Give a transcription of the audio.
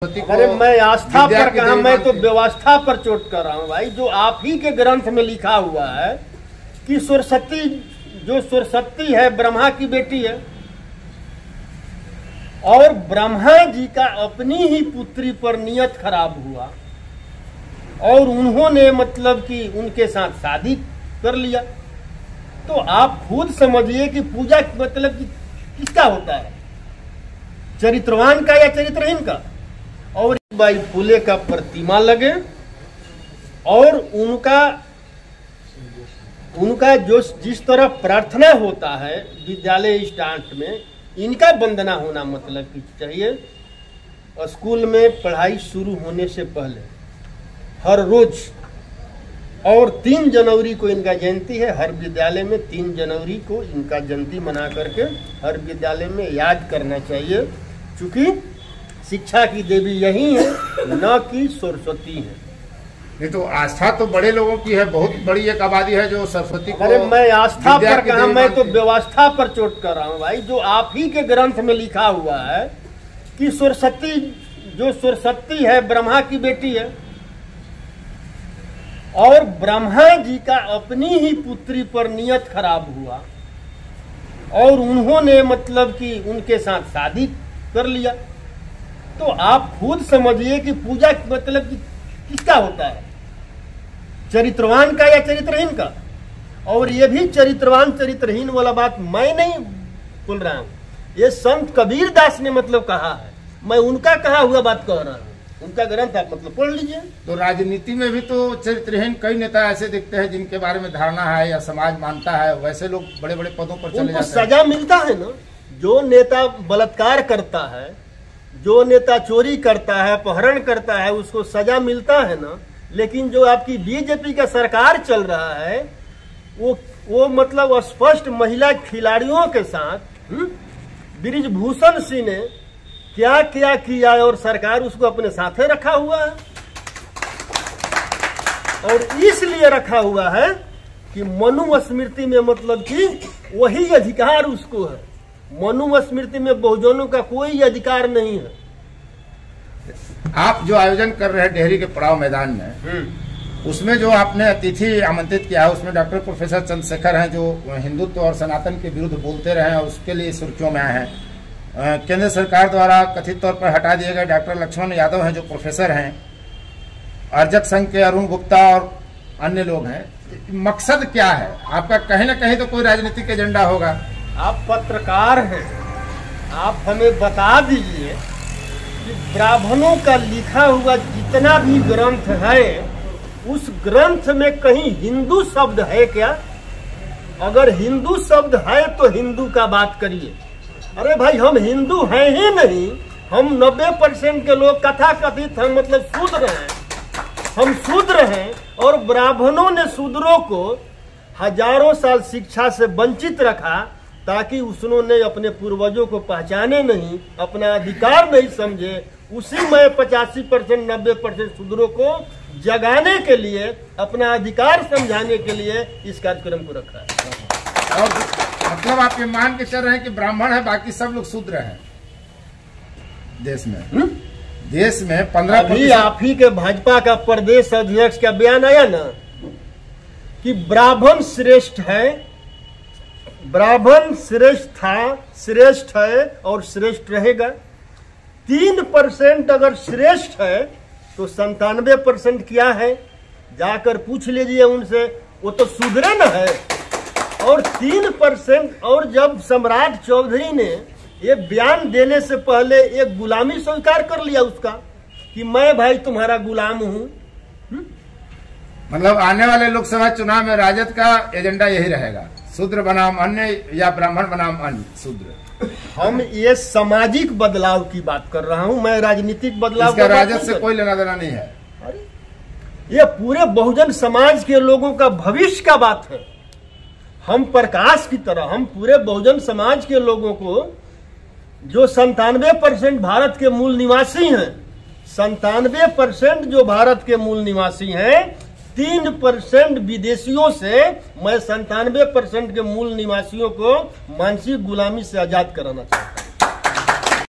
अरे मैं आस्था पर कहा, मैं तो व्यवस्था पर चोट कर रहा हूँ भाई। जो आप ही के ग्रंथ में लिखा हुआ है कि सरस्वती, जो सरस्वती है ब्रह्मा की बेटी है, और ब्रह्मा जी का अपनी ही पुत्री पर नियत खराब हुआ और उन्होंने मतलब कि उनके साथ शादी कर लिया। तो आप खुद समझिए कि पूजा मतलब कि किसका होता है, चरित्रवान का या चरित्रहीन का। और बाई फूले का प्रतिमा लगे और उनका जो जिस तरह प्रार्थना होता है विद्यालय स्टार्ट में, इनका वंदना होना मतलब कि चाहिए। स्कूल में पढ़ाई शुरू होने से पहले हर रोज, और 3 जनवरी को इनका जयंती है। हर विद्यालय में 3 जनवरी को इनका जयंती मना करके हर विद्यालय में याद करना चाहिए, क्योंकि शिक्षा की देवी यही है, न कि सरस्वती है। नहीं तो आस्था तो बड़े लोगों की है, बहुत बड़ी एक आबादी है जो सरस्वती को। अरे मैं आस्था पर कहा, मैं तो व्यवस्था पर चोट कर रहा हूँ भाई। जो आप ही के ग्रंथ में लिखा हुआ है कि सरस्वती, जो सरस्वती है ब्रह्मा की बेटी है, और ब्रह्मा जी का अपनी ही पुत्री पर नियत खराब हुआ और उन्होंने मतलब कि उनके साथ शादी कर लिया। तो आप खुद समझिए कि पूजा मतलब कि किसका होता है, चरित्रवान का या चरित्रहीन का। और ये भी चरित्रवान चरित्रहीन वाला बात मैं नहीं बोल रहा हूं, ये संत कबीर दास ने मतलब कहा है, मैं उनका कहा हुआ बात कह रहा हूं। उनका ग्रंथ आप मतलब पढ़ लीजिए। तो राजनीति में भी तो चरित्रहीन कई नेता ऐसे दिखते हैं जिनके बारे में धारणा है या समाज मानता है, वैसे लोग बड़े बड़े पदों पर चले जाते हैं। सजा मिलता है ना। जो नेता बलात्कार करता है, जो नेता चोरी करता है, अपहरण करता है, उसको सजा मिलता है ना। लेकिन जो आपकी बीजेपी का सरकार चल रहा है, वो मतलब स्पष्ट महिला खिलाड़ियों के साथ बृजभूषण सिंह ने क्या क्या किया और सरकार उसको अपने साथे रखा हुआ है। और इसलिए रखा हुआ है कि मनुस्मृति में मतलब कि वही अधिकार उसको है। मनुस्मृति में बहुजनों का कोई अधिकार नहीं है। आप जो आयोजन कर रहे हैं डेहरी के पड़ाव मैदान में, उसमें जो आपने अतिथि आमंत्रित किया है, उसमें डॉक्टर प्रोफेसर चंद्रशेखर हैं जो हिंदुत्व और सनातन के विरुद्ध बोलते रहे और उसके लिए सुर्खियों में आए हैं। केंद्र सरकार द्वारा कथित तौर पर हटा दिए गए डॉक्टर लक्ष्मण यादव हैं जो प्रोफेसर हैं, अर्जक संघ के अरुण गुप्ता और अन्य लोग हैं। मकसद क्या है आपका? कहीं ना कहीं तो कोई राजनीतिक एजेंडा होगा। आप पत्रकार हैं, आप हमें बता दीजिए कि ब्राह्मणों का लिखा हुआ जितना भी ग्रंथ है, उस ग्रंथ में कहीं हिंदू शब्द है क्या? अगर हिंदू शब्द है तो हिंदू का बात करिए। अरे भाई, हम हिंदू हैं ही नहीं, हम 90% के लोग कथा कथित हैं, मतलब शूद्र हैं। हम शूद्र हैं और ब्राह्मणों ने शूद्रों को हजारों साल शिक्षा से वंचित रखा, ताकि उन्होंने अपने पूर्वजों को पहचाने नहीं, अपना अधिकार नहीं समझे। उसी में 85% 90% शूद्रों को जगाने के लिए, अपना अधिकार समझाने के लिए इस कार्यक्रम को रखा है। और मतलब आप ये मान के चल रहे हैं कि ब्राह्मण है, बाकी सब लोग शूद्र हैं देश में? देश में 15%। आप ही के भाजपा का प्रदेश अध्यक्ष का बयान आया ना कि ब्राह्मण श्रेष्ठ है, ब्राह्मण श्रेष्ठ था, श्रेष्ठ है और श्रेष्ठ रहेगा। 3% अगर श्रेष्ठ है तो 97% क्या है? जाकर पूछ लीजिए उनसे, वो तो शूद्र न है। और 3%, और जब सम्राट चौधरी ने ये बयान देने से पहले एक गुलामी स्वीकार कर लिया उसका, कि मैं भाई तुम्हारा गुलाम हूं। मतलब आने वाले लोकसभा चुनाव में राजद का एजेंडा यही रहेगा, शूद्र बनाम अन्य या ब्राह्मण बनाम अन्य शूद्र। हम ये सामाजिक बदलाव की बात कर रहा हूं, मैं राजनीतिक बदलाव का राजद से कोई लेना देना नहीं है। अरे ये पूरे बहुजन समाज के लोगों का भविष्य का बात है। हम प्रकाश की तरह, हम पूरे बहुजन समाज के लोगों को, जो 97% भारत के मूल निवासी हैं, 97% जो भारत के मूल निवासी हैं, 3% विदेशियों से, मैं 97% के मूल निवासियों को मानसिक गुलामी से आजाद कराना चाहता हूं।